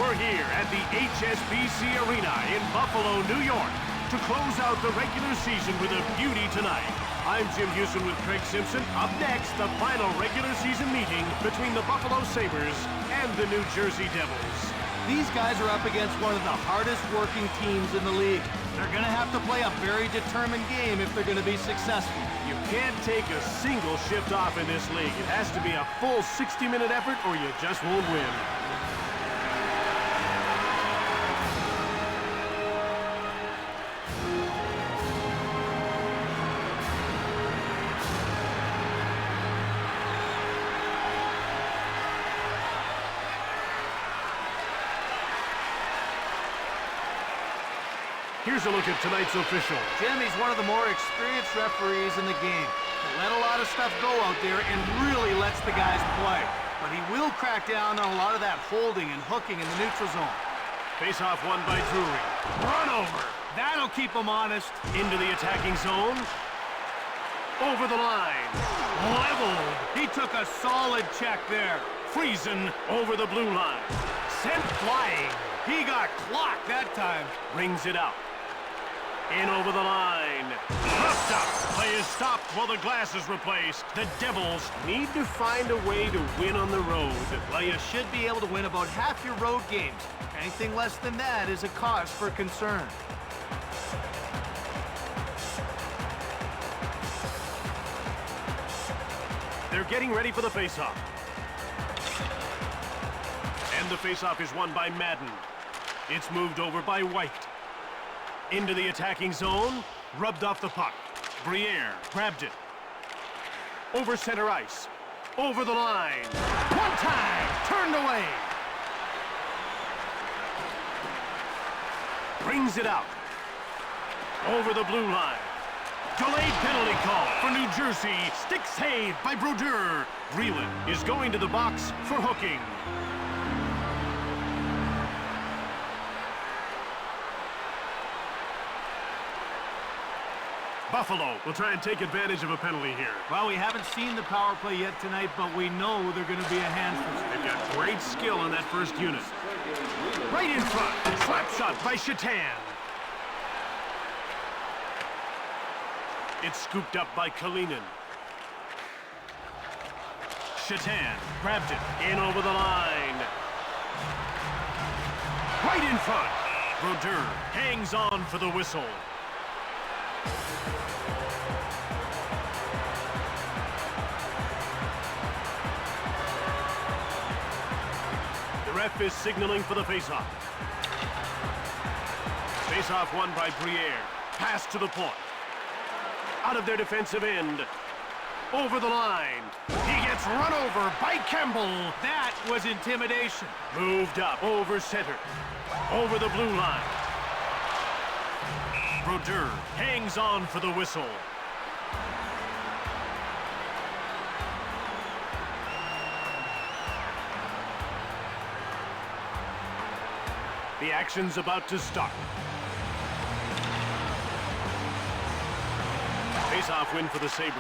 We're here at the HSBC Arena in Buffalo, New York, to close out the regular season with a beauty tonight. I'm Jim Houston with Craig Simpson. Up next, the final regular season meeting between the Buffalo Sabres and the New Jersey Devils. These guys are up against one of the hardest working teams in the league. They're going to have to play a very determined game if they're going to be successful. You can't take a single shift off in this league. It has to be a full 60-minute effort or you just won't win. Here's a look at tonight's official. Jim, he's one of the more experienced referees in the game. He'll let a lot of stuff go out there and really lets the guys play. But he will crack down on a lot of that holding and hooking in the neutral zone. Face-off won by Drury. Run over. That'll keep him honest. Into the attacking zone. Over the line. Leveled. He took a solid check there. Friesen over the blue line. Sent flying. He got clocked that time. Brings it out. In over the line. Puffed up. Play is stopped while the glass is replaced. The Devils need to find a way to win on the road. Well, you should be able to win about half your road games. Anything less than that is a cause for concern. They're getting ready for the faceoff. And the faceoff is won by Madden. It's moved over by White. Into the attacking zone. Rubbed off the puck. Briere grabbed it. Over center ice. Over the line. One time. Turned away. Brings it out. Over the blue line. Delayed penalty call for New Jersey. Stick save by Brodeur. Breland is going to the box for hooking. Buffalo will try and take advantage of a penalty here. Well, we haven't seen the power play yet tonight, but we know they're going to be a handful. They've got great skill on that first unit. Right in front. Slap shot by Shatan. It's scooped up by Kalinin. Shatan grabbed it. In over the line. Right in front. Brodeur hangs on for the whistle. The ref is signaling for the faceoff. Faceoff won by Briere. Pass to the point. Out of their defensive end. Over the line. He gets run over by Campbell. That was intimidation. Moved up over center. Over the blue line. Brodeur hangs on for the whistle. The action's about to start. Face-off win for the Sabres.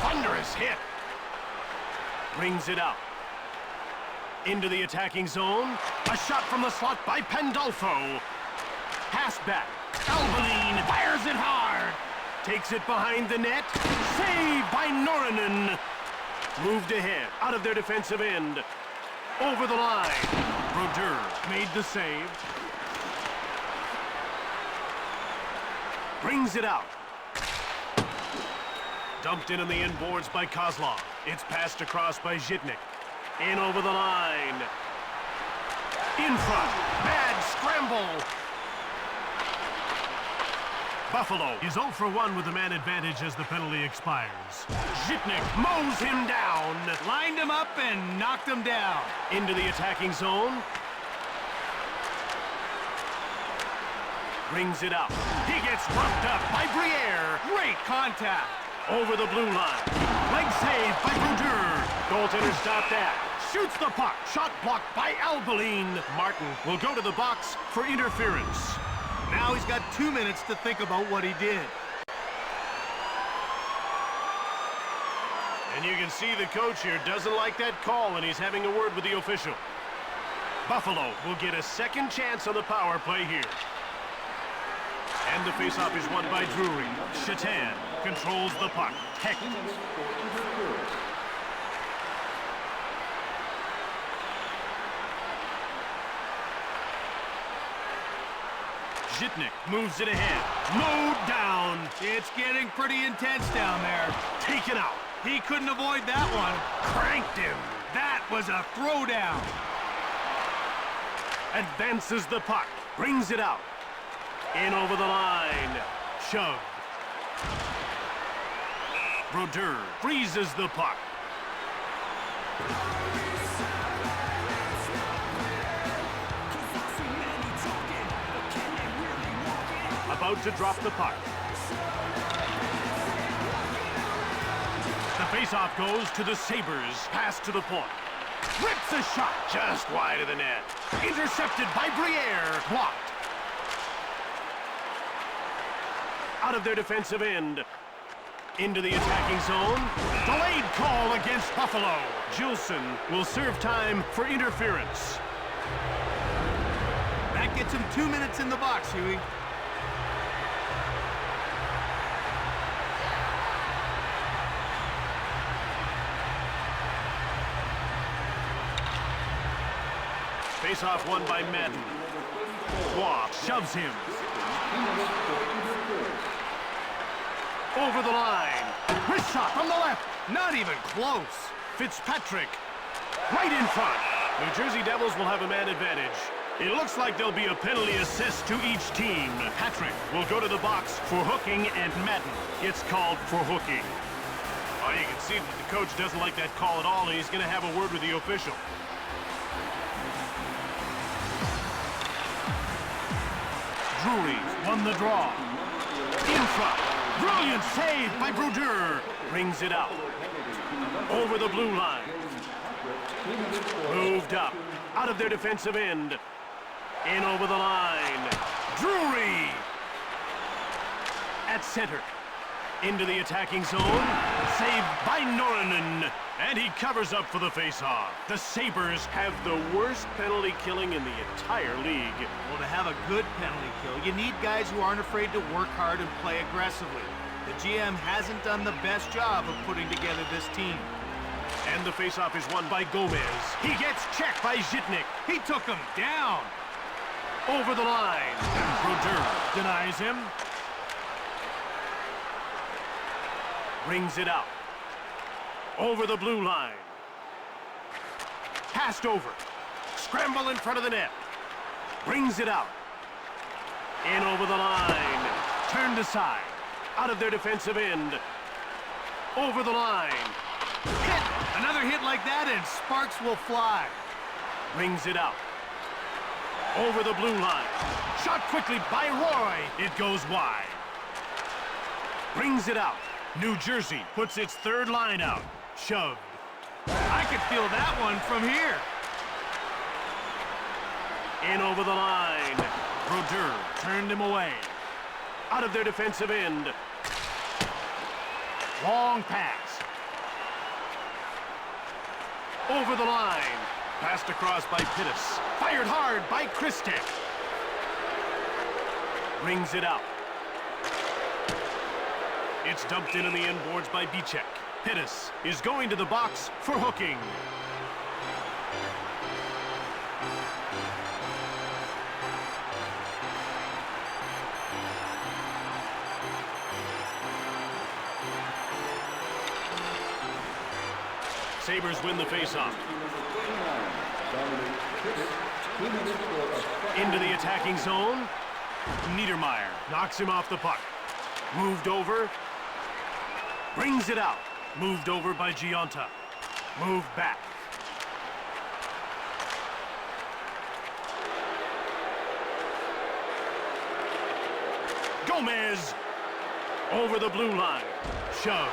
Thunderous hit. Brings it out. Into the attacking zone. A shot from the slot by Pandolfo. Pass back. Albaline fires it hard. Takes it behind the net. Saved by Norinen. Moved ahead, out of their defensive end. Over the line. Brodeur made the save. Brings it out. Dumped in on the inboards by Kozlov. It's passed across by Zhitnik. In over the line. In front. Bad scramble. Buffalo is 0 for 1 with the man advantage as the penalty expires. Zhitnik mows him down. Lined him up and knocked him down. Into the attacking zone. Brings it out. He gets roughed up by Briere. Great contact. Over the blue line. Leg save by Brodeur. Goaltender stopped that. Shoots the puck. Shot blocked by Albaline. Martin will go to the box for interference. Now he's got 2 minutes to think about what he did. And And you can see the coach here doesn't like that call, and he's having a word with the official. Buffalo will get a second chance on the power play here. And the faceoff is won by Drury. Shatan controls the puck. Heck. Zhitnik moves it ahead. Mowed down. It's getting pretty intense down there. Taken out. He couldn't avoid that one. Cranked him. That was a throwdown. Advances the puck. Brings it out. In over the line. Shove. Brodeur freezes the puck. About to drop the puck. The faceoff goes to the Sabres. Pass to the point. Rips a shot just wide of the net. Intercepted by Briere. Blocked. Out of their defensive end. Into the attacking zone. Delayed call against Buffalo. Gilson will serve time for interference. That gets him 2 minutes in the box, Huey. Face-off won by Madden. Waugh shoves him. Over the line. Wrist shot from the left. Not even close. Fitzpatrick. Right in front. New Jersey Devils will have a man advantage. It looks like there'll be a penalty assist to each team. Patrick will go to the box for hooking, and Madden gets called for hooking. Oh, you can see that the coach doesn't like that call at all, and he's going to have a word with the official. Drury won the draw. In front. Brilliant save by Brodeur. Brings it out. Over the blue line. Moved up. Out of their defensive end. In over the line. Drury. At center. Into the attacking zone. Saved by Norinen. And he covers up for the faceoff. The Sabres have the worst penalty killing in the entire league. Well, to have a good penalty kill, you need guys who aren't afraid to work hard and play aggressively. The GM hasn't done the best job of putting together this team. And the faceoff is won by Gomez. He gets checked by Zhitnik. He took him down. Over the line. Brodeur denies him. Brings it out. Over the blue line. Passed over. Scramble in front of the net. Brings it out. In over the line. Turned aside. Out of their defensive end. Over the line. Hit! Another hit like that and sparks will fly. Brings it out. Over the blue line. Shot quickly by Roy. It goes wide. Brings it out. New Jersey puts its third line out. Shoved. I could feel that one from here. In over the line. Brodeur turned him away. Out of their defensive end. Long pass. Over the line. Passed across by Pittis. Fired hard by Christek. Brings it out. It's dumped in on the end boards by Bicek. Pittis is going to the box for hooking. Sabres win the faceoff. Into the attacking zone. Niedermeyer knocks him off the puck. Moved over. Brings it out. Moved over by Gionta. Moved back. Gomez. Over the blue line. Shove.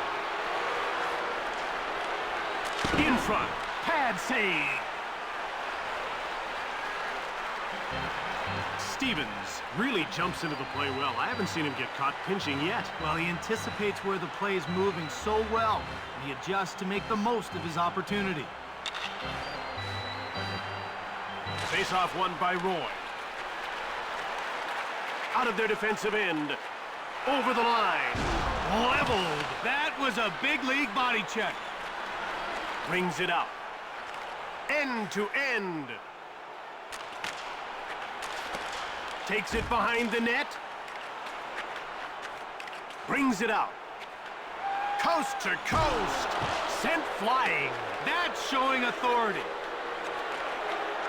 In front. Pad save. Stevens really jumps into the play well. I haven't seen him get caught pinching yet. Well, he anticipates where the play is moving so well, and he adjusts to make the most of his opportunity. Face-off won by Roy. Out of their defensive end. Over the line. Leveled. That was a big league body check. Brings it out. End to end. Takes it behind the net. Brings it out. Coast to coast. Sent flying. That's showing authority.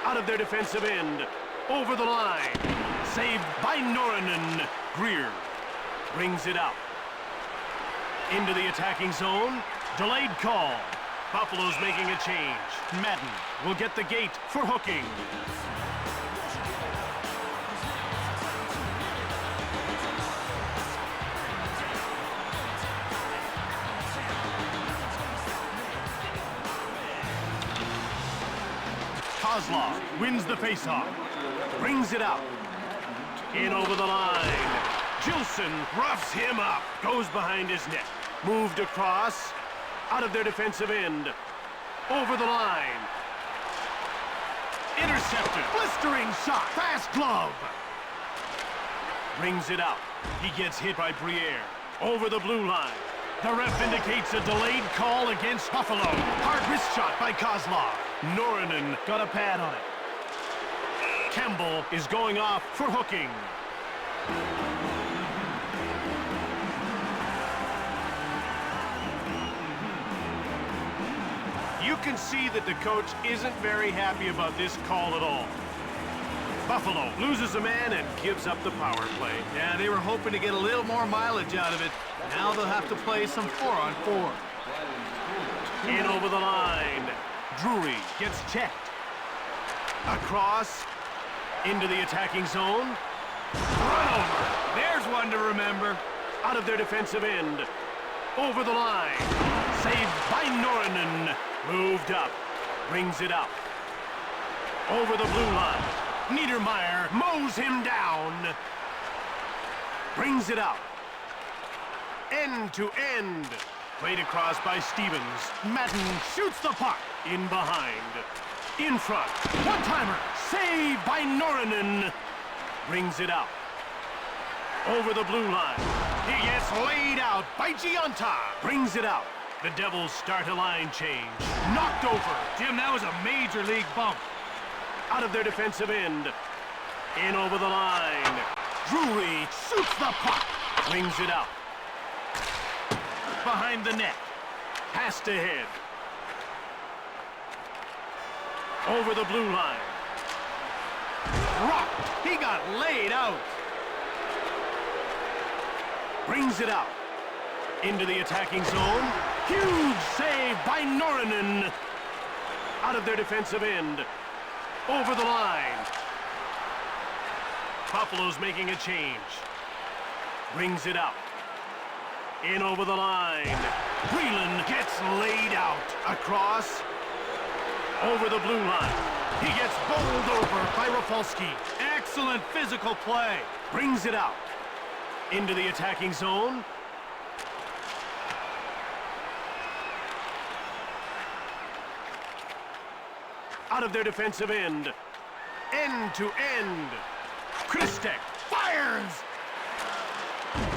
Out of their defensive end. Over the line. Saved by Norinen. Greer brings it out. Into the attacking zone. Delayed call. Buffalo's making a change. Madden will get the gate for hooking. Kozlov wins the faceoff. Brings it out. In over the line. Gilson roughs him up. Goes behind his net. Moved across. Out of their defensive end. Over the line. Intercepted. Blistering shot. Fast glove. Brings it out. He gets hit by Briere. Over the blue line. The ref indicates a delayed call against Buffalo. Hard wrist shot by Kozlov. Norinen got a pad on it. Campbell is going off for hooking. You can see that the coach isn't very happy about this call at all. Buffalo loses a man and gives up the power play. Yeah, they were hoping to get a little more mileage out of it. Now they'll have to play some 4-on-4. In over the line. Drury gets checked. Across. Into the attacking zone. Run over. There's one to remember. Out of their defensive end. Over the line. Saved by Norinen. Moved up. Brings it up. Over the blue line. Niedermeyer mows him down. Brings it out. End to end. Played across by Stevens. Madden shoots the puck. In behind. In front. One-timer. Saved by Norinen. Brings it out. Over the blue line. He gets laid out by Giunta. Brings it out. The Devils start a line change. Knocked over. Jim, that was a major league bump. Out of their defensive end. In over the line. Drury shoots the puck. Brings it out. Behind the net. Passed ahead. Over the blue line. Rocked. He got laid out. Brings it out. Into the attacking zone. Huge save by Norinen. Out of their defensive end. Over the line. Buffalo's making a change. Brings it out. In over the line. Breland gets laid out. Across. Over the blue line. He gets bowled over by Rafalski. Excellent physical play. Brings it out. Into the attacking zone. Out of their defensive end. End to end. Kristek fires!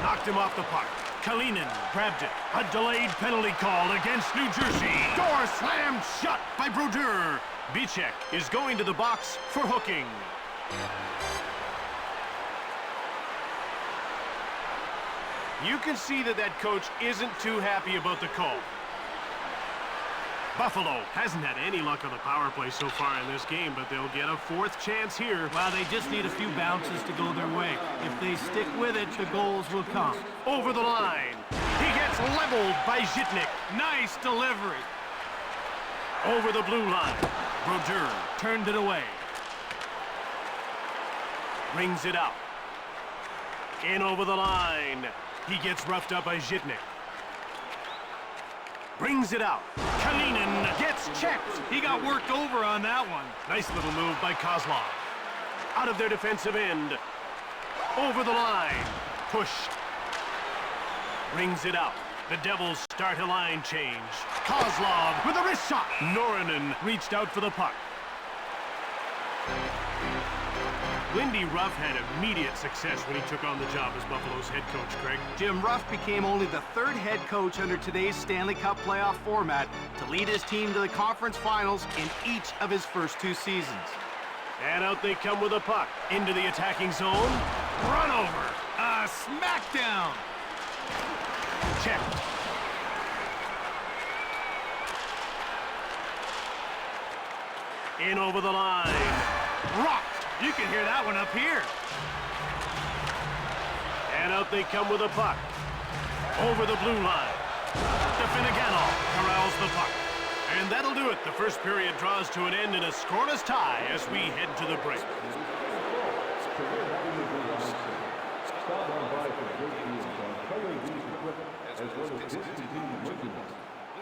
Knocked him off the puck. Kalinin grabbed it. A delayed penalty call against New Jersey. Door slammed shut by Brodeur. Bicek is going to the box for hooking. You can see that coach isn't too happy about the call. Buffalo hasn't had any luck on the power play so far in this game, but they'll get a fourth chance here. Well, they just need a few bounces to go their way. If they stick with it, the goals will come. Over the line. He gets leveled by Zhitnik. Nice delivery. Over the blue line. Brodeur turned it away. Brings it out. In over the line. He gets roughed up by Zhitnik. Brings it out. Kalinin gets checked. He got worked over on that one. Nice little move by Kozlov. Out of their defensive end. Over the line. Pushed. Brings it out. The Devils start a line change. Kozlov with a wrist shot. Norinen reached out for the puck. Lindy Ruff had immediate success when he took on the job as Buffalo's head coach, Craig. Jim, Ruff became only the third head coach under today's Stanley Cup playoff format to lead his team to the conference finals in each of his first 2 seasons. And out they come with a puck. Into the attacking zone. Run over. A smackdown. Checked. In over the line. Rocked. You can hear that one up here. And out they come with a puck. Over the blue line. Definiganov corrals the puck. And that'll do it. The first period draws to an end in a scoreless tie as we head to the break.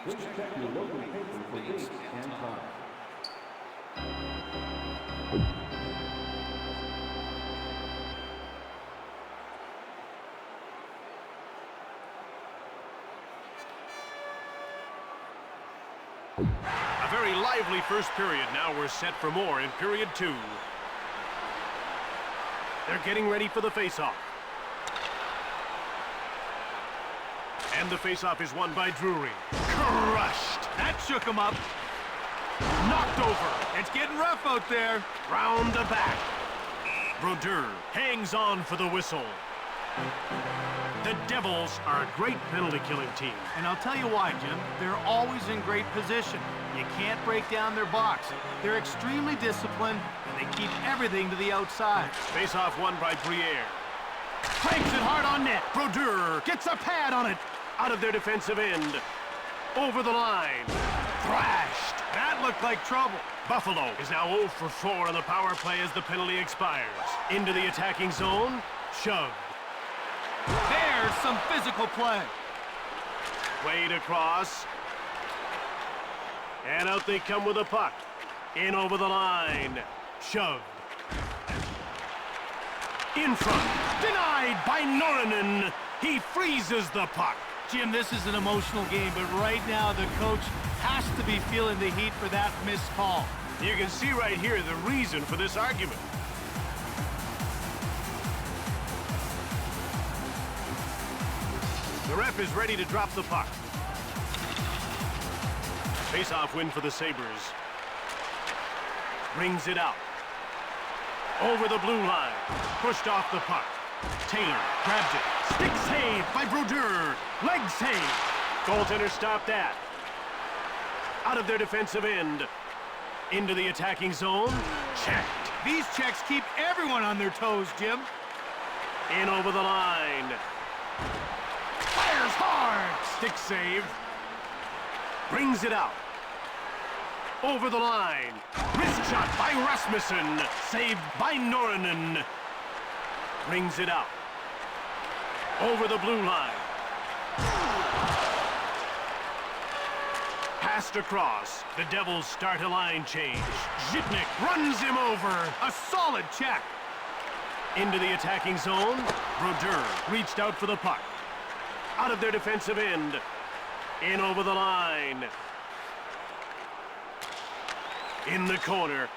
Please check your local paper for dates and time. A very lively first period. Now we're set for more in period 2. They're getting ready for the faceoff. And the faceoff is won by Drury. Crushed. That shook him up. Knocked over. It's getting rough out there. Round the back. Brodeur hangs on for the whistle. The Devils are a great penalty-killing team. And I'll tell you why, Jim. They're always in great position. You can't break down their box. They're extremely disciplined, and they keep everything to the outside. Face-off won by Briere. Cranks it hard on net. Brodeur gets a pad on it. Out of their defensive end. Over the line. Thrashed. That looked like trouble. Buffalo is now 0 for 4 on the power play as the penalty expires. Into the attacking zone. Shoved. There's some physical play. Played across. And out they come with a puck. In over the line. Shoved. In front. Denied by Norinen. He freezes the puck. Jim, this is an emotional game, but right now the coach has to be feeling the heat for that missed call. You can see right here the reason for this argument. The ref is ready to drop the puck. Face-off win for the Sabres. Brings it out. Over the blue line. Pushed off the puck. Taylor grabs it. Stick save by Brodeur. Leg save. Goaltender stopped that. Out of their defensive end. Into the attacking zone. Checked. These checks keep everyone on their toes, Jim. In over the line. Fires hard. Stick save. Brings it out. Over the line. Wrist shot by Rasmussen. Saved by Norinen. Brings it out. Over the blue line. Passed across. The Devils start a line change. Zhitnik runs him over. A solid check. Into the attacking zone. Brodeur reached out for the puck. Out of their defensive end. In over the line. In the corner.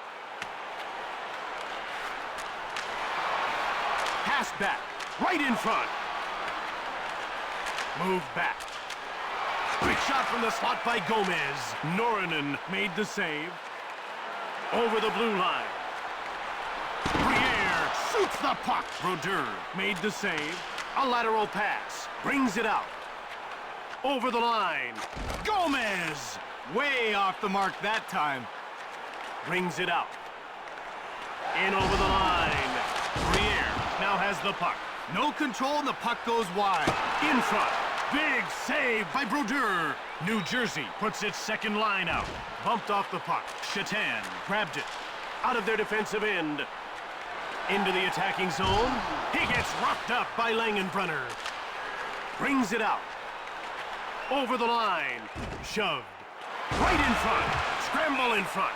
Pass back. Right in front. Move back. Quick shot from the slot by Gomez. Norinen made the save. Over the blue line. Briere shoots the puck. Brodeur made the save. A lateral pass. Brings it out. Over the line. Gomez! Way off the mark that time. Brings it out. In over the line. Briere now has the puck. No control and the puck goes wide. In front. Big save by Brodeur. New Jersey puts its second line out. Bumped off the puck. Shatan grabbed it. Out of their defensive end. Into the attacking zone. He gets roughed up by Langenbrunner. Brings it out. Over the line. Shoved. Right in front. Scramble in front.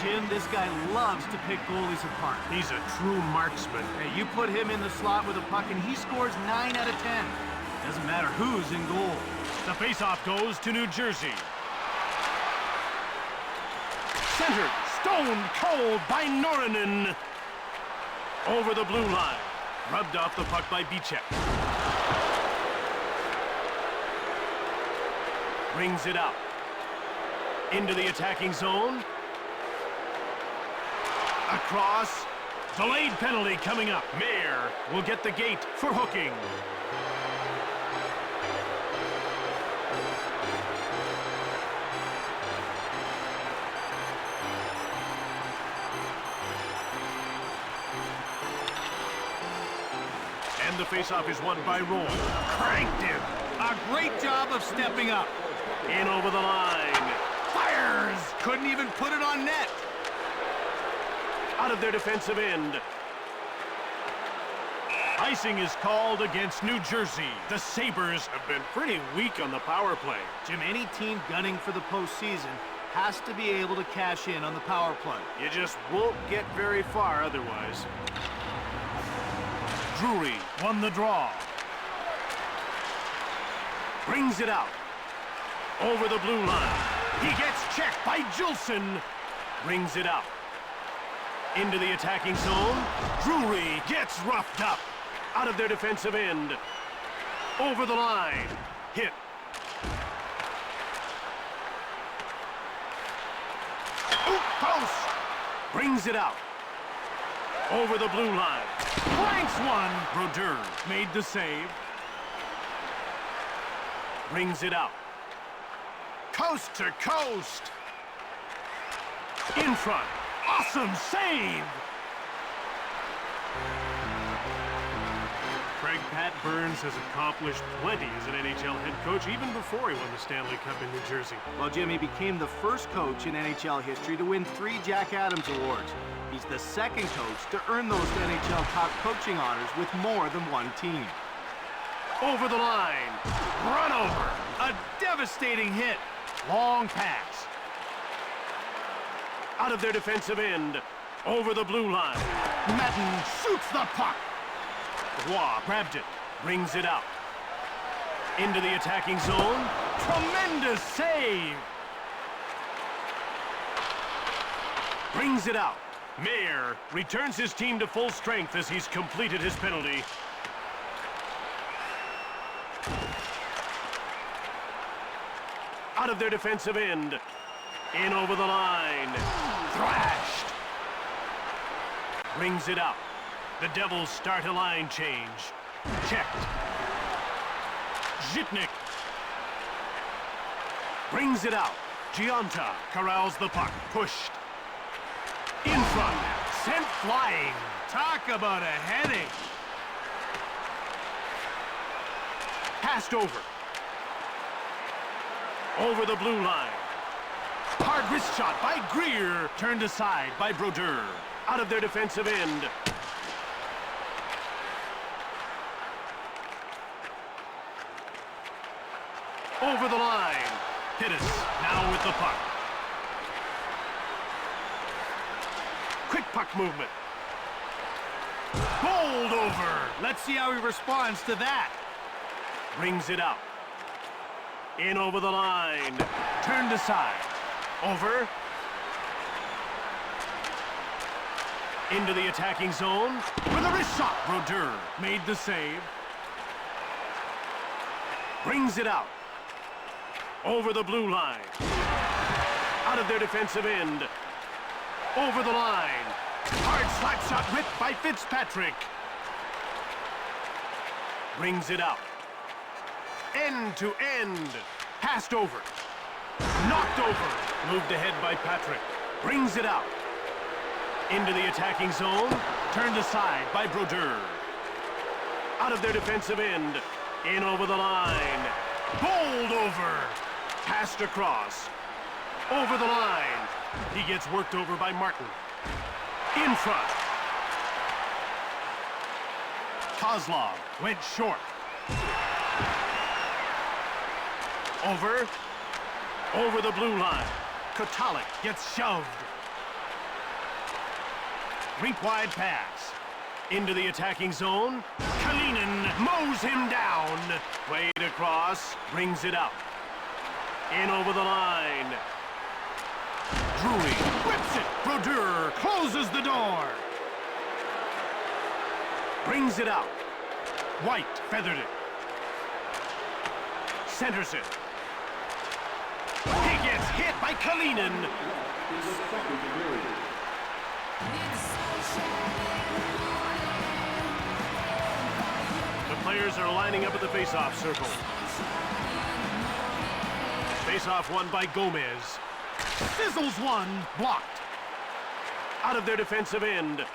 Jim, this guy loves to pick goalies apart. He's a true marksman. Hey, you put him in the slot with a puck and he scores 9 out of 10. Doesn't matter who's in goal. The faceoff goes to New Jersey. Centered, stone cold by Norinen. Over the blue line. Rubbed off the puck by Bichek. Brings it out. Into the attacking zone. Across. Delayed penalty coming up. Mayer will get the gate for hooking. And the faceoff is won by Roy. Cranked him. A great job of stepping up. In over the line. Fires! Couldn't even put it on net. Out of their defensive end. Icing is called against New Jersey. The Sabres have been pretty weak on the power play. Jim, any team gunning for the postseason has to be able to cash in on the power play. You just won't get very far otherwise. Drury won the draw. Brings it out. Over the blue line. He gets checked by Gilson. Brings it out. Into the attacking zone. Drury gets roughed up. Out of their defensive end. Over the line. Hit. Oop, post. Brings it out. Over the blue line. Flanks one. Brodeur made the save. Brings it out. Coast to coast. In front. Awesome save. Craig Pat Burns has accomplished plenty as an NHL head coach even before he won the Stanley Cup in New Jersey. Well, Jim, he became the first coach in NHL history to win 3 Jack Adams Awards. He's the second coach to earn those NHL top coaching honors with more than one team. Over the line. Run over. A devastating hit. Long pass. Out of their defensive end. Over the blue line. Madden shoots the puck. Roy grabbed it. Brings it out. Into the attacking zone. Tremendous save. Brings it out. Mayer returns his team to full strength as he's completed his penalty. Out of their defensive end. In over the line. Thrashed. Brings it out. The Devils start a line change. Checked. Zhitnik. Brings it out. Gionta corrals the puck. Pushed. In front. Sent flying. Talk about a headache. Passed over. Over the blue line. Hard wrist shot by Greer. Turned aside by Brodeur. Out of their defensive end. Over the line. Pittis now with the puck. Quick puck movement. Bowled over. Let's see how he responds to that. Brings it out. In over the line. Turned aside. Over. Into the attacking zone. With a wrist shot. Brodeur made the save. Brings it out. Over the blue line. Out of their defensive end. Over the line. Hard slap shot whipped by Fitzpatrick. Brings it out. End to end. Passed over. Knocked over. Moved ahead by Patrick. Brings it out. Into the attacking zone. Turned aside by Brodeur. Out of their defensive end. In over the line. Bowled over. Passed across. Over the line. He gets worked over by Martin. In front. Kozlov went short. Over the blue line. Kotalik gets shoved. Rink-wide pass. Into the attacking zone. Kalinin mows him down. Played across. Brings it up. In over the line. Drury whips it. Brodeur closes the door. Brings it out. White feathered it. Centers it. He gets hit by Kalinin. The players are lining up at the face-off circle. Face-off won by Gomez. Sizzles one. Blocked. Out of their defensive end.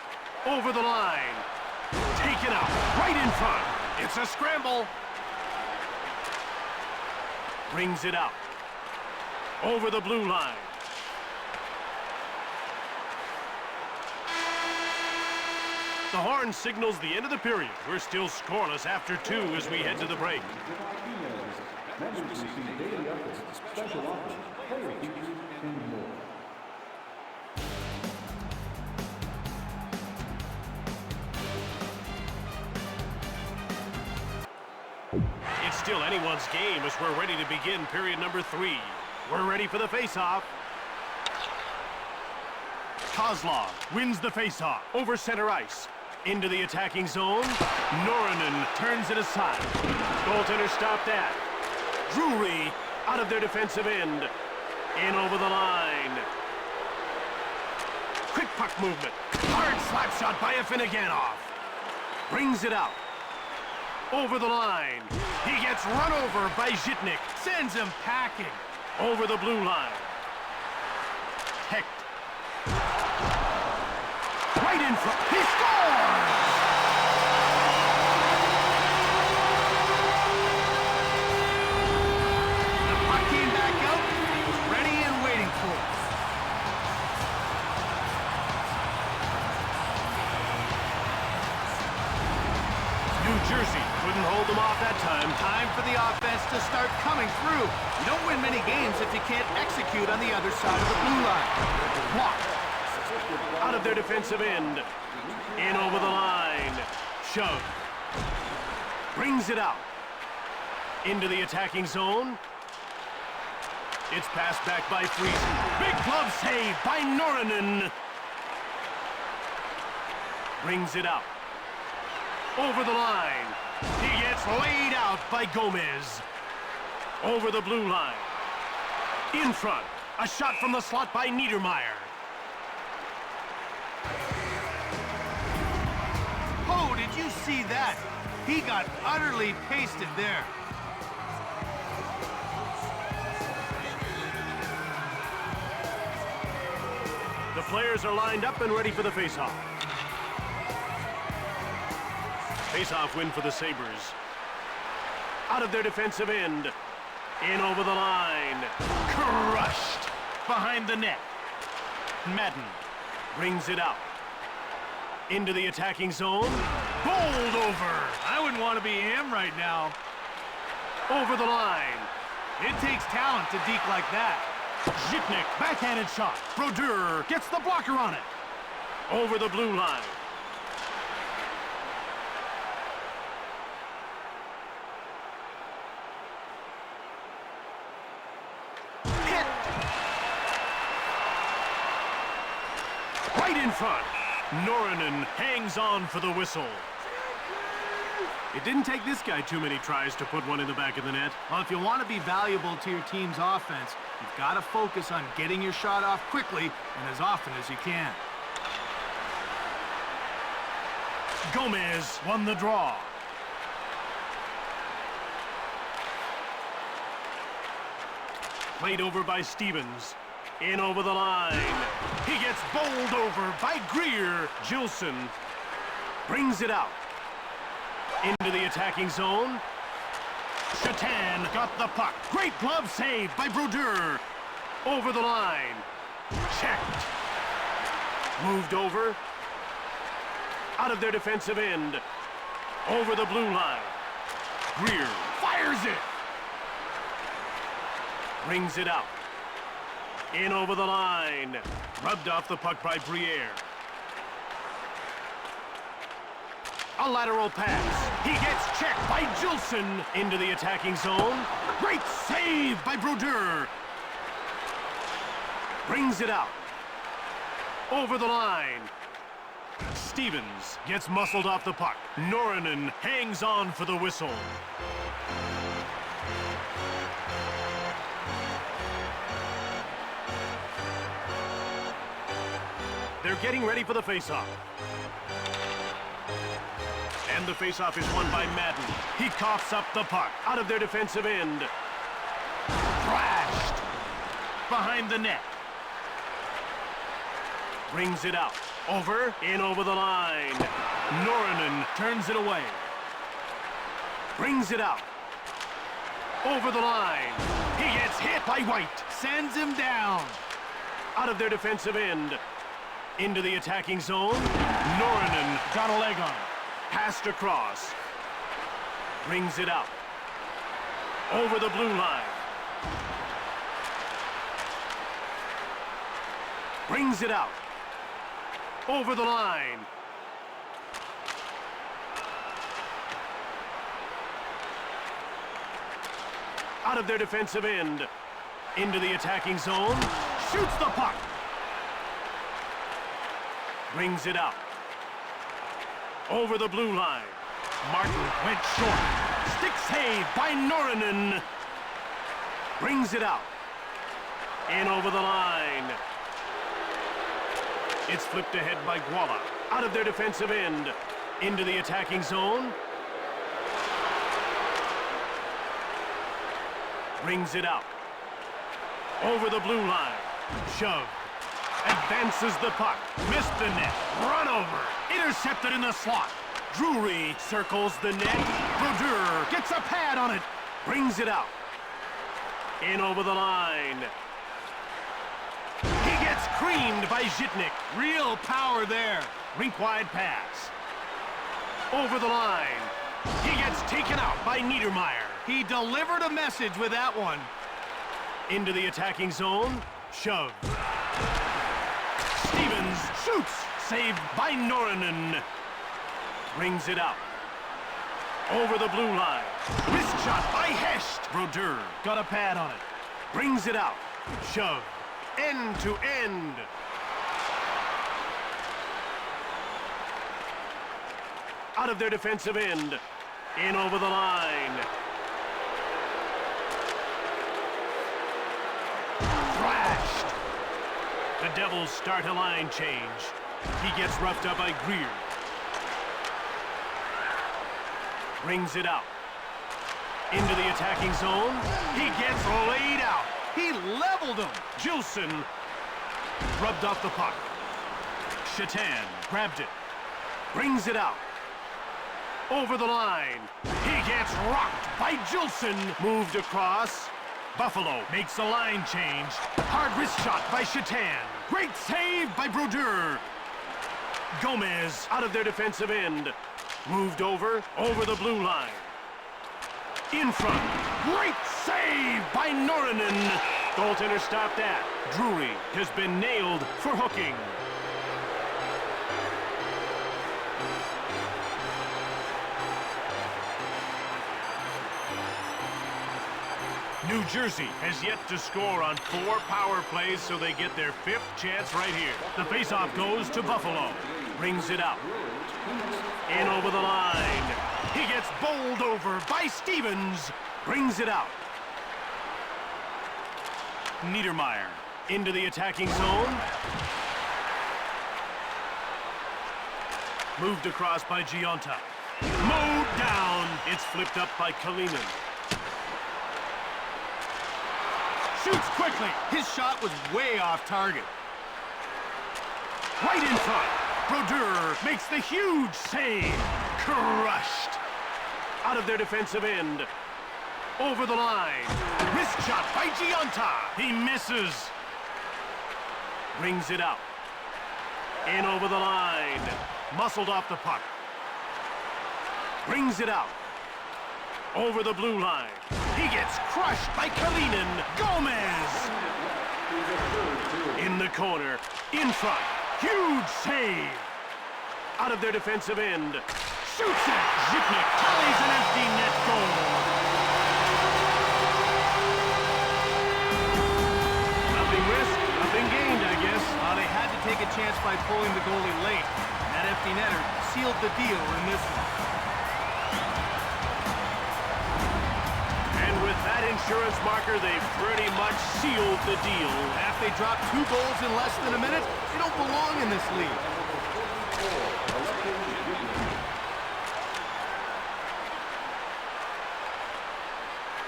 Over the line. Taken out. Right in front. It's a scramble. Brings it out. Over the blue line. The horn signals the end of the period. We're still scoreless after 2 as we head to the break. Special offer, player features, and more. It's still anyone's game as we're ready to begin period number 3. We're ready for the face-off. Kozlov wins the face-off over center ice. Into the attacking zone. Norinen turns it aside. Goaltender stopped that. Drury out of their defensive end. In over the line. Quick puck movement. Hard slap shot by Afinogenov. Brings it out. Over the line. He gets run over by Zhitnik. Sends him packing. Over the blue line. Hecht. Right in front. He scores! The puck came back out. He was ready and waiting for it. New Jersey couldn't hold them off that time. Time for the offense to start coming through. You don't win many games if you can't execute on the other side of the blue line. Blocked. Out of their defensive end. In over the line. Shove. Brings it out. Into the attacking zone. It's passed back by Friesen. Big glove save by Norinen. Brings it out. Over the line. He gets laid out by Gomez. Over the blue line. In front. A shot from the slot by Niedermeyer. Oh, did you see that? He got utterly pasted there. The players are lined up and ready for the face-off. Face-off win for the Sabres. Out of their defensive end. In over the line. Crushed. Behind the net. Madden brings it out. Into the attacking zone. Bowled over. I wouldn't want to be him right now. Over the line. It takes talent to deke like that. Zhitnik, backhanded shot. Brodeur gets the blocker on it. Over the blue line. Hit. Right in front. Norinen hangs on for the whistle. It didn't take this guy too many tries to put one in the back of the net. Well, if you want to be valuable to your team's offense, you've got to focus on getting your shot off quickly and as often as you can. Gomez won the draw. Played over by Stevens. In over the line. He gets bowled over by Greer. Gilson brings it out. Into the attacking zone. Shatan got the puck. Great glove save by Brodeur. Over the line. Checked. Moved over. Out of their defensive end. Over the blue line. Greer fires it. Brings it out. In over the line. Rubbed off the puck by Briere. A lateral pass. He gets checked by Gilson into the attacking zone. Great save by Brodeur. Brings it out. Over the line. Stevens gets muscled off the puck. Norinen hangs on for the whistle. They're getting ready for the faceoff. And the faceoff is won by Madden. He coughs up the puck out of their defensive end. Thrashed behind the net. Brings it out. Over, in over the line. Norinen turns it away. Brings it out. Over the line. He gets hit by White. Sends him down. Out of their defensive end. Into the attacking zone. Norinen got a leg on it. Passed across. Brings it out. Over the blue line. Brings it out. Over the line. Out of their defensive end. Into the attacking zone. Shoots the puck. Brings it out. Over the blue line. Martin went short. Stick save by Norinen. Brings it out. In over the line. It's flipped ahead by Guala. Out of their defensive end. Into the attacking zone. Brings it out. Over the blue line. Shove. Advances the puck. Missed the net. Run over. Intercepted in the slot. Drury circles the net. Brodeur gets a pad on it. Brings it out. In over the line. He gets creamed by Zhitnik. Real power there. Rink-wide pass. Over the line. He gets taken out by Niedermeyer. He delivered a message with that one. Into the attacking zone. Shove. Stevens shoots. Saved by Norinen. Brings it out. Over the blue line. Wrist shot by Hest. Brodeur got a pad on it. Brings it out. Shove. End to end. Out of their defensive end. In over the line. Thrashed. The Devils start a line change. He gets roughed up by Greer. Brings it out. Into the attacking zone. He gets laid out. He leveled him. Gilson rubbed off the puck. Shatan grabbed it. Brings it out. Over the line. He gets rocked by Gilson. Moved across. Buffalo makes a line change. Hard wrist shot by Shatan. Great save by Brodeur. Gomez out of their defensive end. Moved over the blue line. In front. Great save by Norinen. Goaltender stopped that. Drury has been nailed for hooking. New Jersey has yet to score on 4 power plays, so they get their 5th chance right here. The faceoff goes to Buffalo. Brings it out. In over the line. He gets bowled over by Stevens. Brings it out. Niedermeyer into the attacking zone. Moved across by Gionta. Mowed down. It's flipped up by Kalinin. Shoots quickly. His shot was way off target. Right in front. Brodeur makes the huge save. Crushed. Out of their defensive end. Over the line. Wrist shot by Gionta. He misses. Brings it out. In over the line. Muscled off the puck. Brings it out. Over the blue line. He gets crushed by Kalinin. Gomez! In the corner. In front. Huge save. Out of their defensive end. Shoots it! Zhiknik tallies an empty net goal. Nothing risked, nothing gained, I guess. Well, they had to take a chance by pulling the goalie late. That empty netter sealed the deal in this one. And with that insurance marker, they've pretty much sealed the deal. After they dropped 2 goals in less than a minute, they don't belong in this league.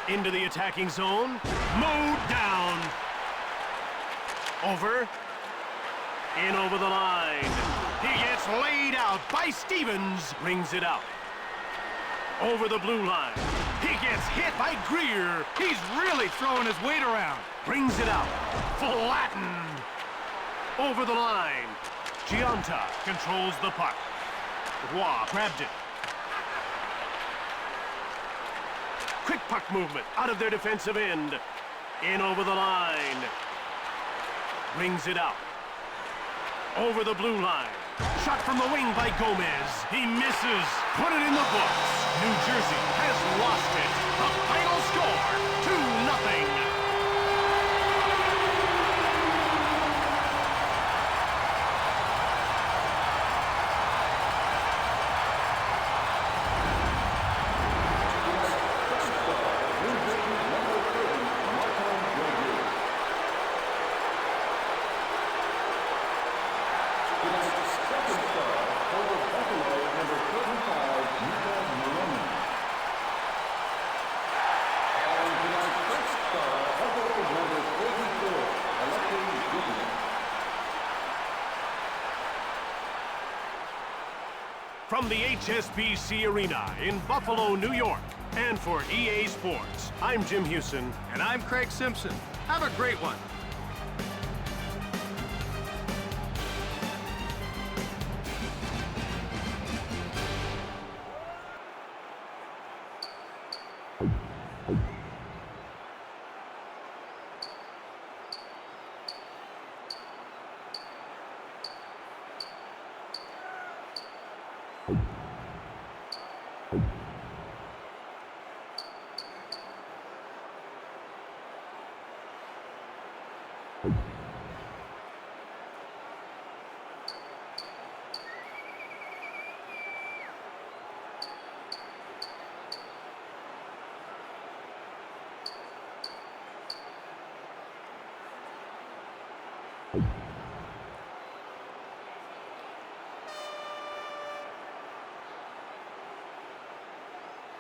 Into the attacking zone. Mowed down. Over. In over the line. He gets laid out by Stevens. Brings it out. Over the blue line. He gets hit by Greer. He's really throwing his weight around. Brings it out. Flattened. Over the line. Giunta controls the puck. Roy grabbed it. Quick puck movement out of their defensive end. In over the line. Brings it out. Over the blue line. Shot from the wing by Gomez. He misses. Put it in the books. New Jersey has lost it. The final score, 2-0. From the HSBC Arena in Buffalo, New York, and for EA Sports, I'm Jim Houston. And I'm Craig Simpson. Have a great one. you